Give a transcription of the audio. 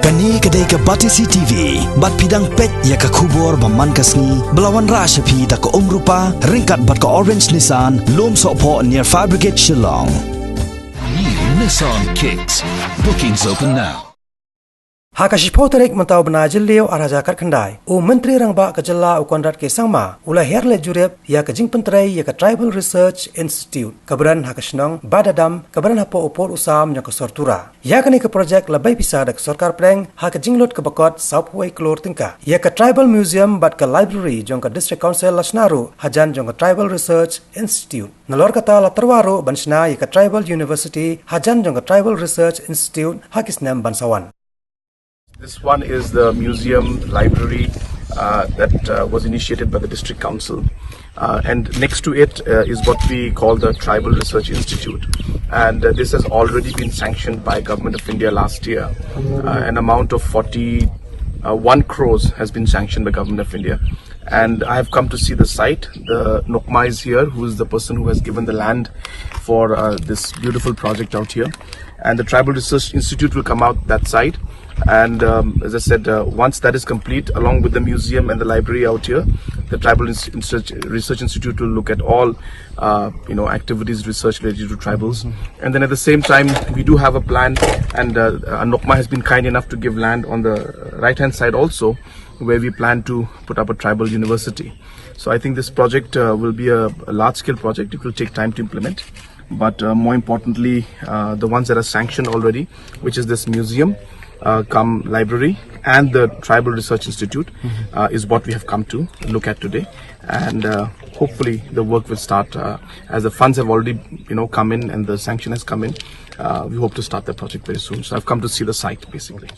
Kani kadai ka Batisi TV, bat pidang pet ya ka kubor baman kasni, belawan rasha pi da ka umrupa, ringkat bat ka orange Nissan, lom sopo near Fire Brigade Shillong. New Nissan Kicks. Bookings open now. Hakashipo tarik mentau benajil leo araja kat kendai. O menteri rangba kejala u kondrat ke sangma, ula herle jurep ya ke jing pentrai ya ke Tribal Research Institute. Kabaran hakashnong badadam kabaran hapo upol usam nya ke sortura. Ya kani ke projek labai pisah dak sarkar preng ha ke jinglot ke bakot Southway Klor tingka. Ya ke Tribal Museum bat ke library jong ke District Council Lasnaru hajan jong ke Tribal Research Institute. Nalor kata la terwaru bansna ya ke Tribal University hajan jong ke Tribal Research Institute hakisnam bansawan. This one is the museum library that was initiated by the district council, and next to it is what we call the Tribal Research Institute, and this has already been sanctioned by Government of India last year. An amount of 41 crores has been sanctioned by Government of India, and I have come to see the site. The Nokma is here, who is the person who has given the land for this beautiful project out here, and the Tribal Research Institute will come out that side. And as I said, once that is complete, along with the museum and the library out here, the Tribal Research Institute will look at all activities, research related to tribals. And then at the same time, we do have a plan, and Nokma has been kind enough to give land on the right hand side also, where we plan to put up a tribal university. So I think this project will be a large scale project. It will take time to implement, but more importantly, the ones that are sanctioned already, which is this museum, come library and the Tribal Research Institute, is what we have come to look at today, and hopefully the work will start as the funds have already come in and the sanction has come in. We hope to start the project very soon. So I've come to see the site basically.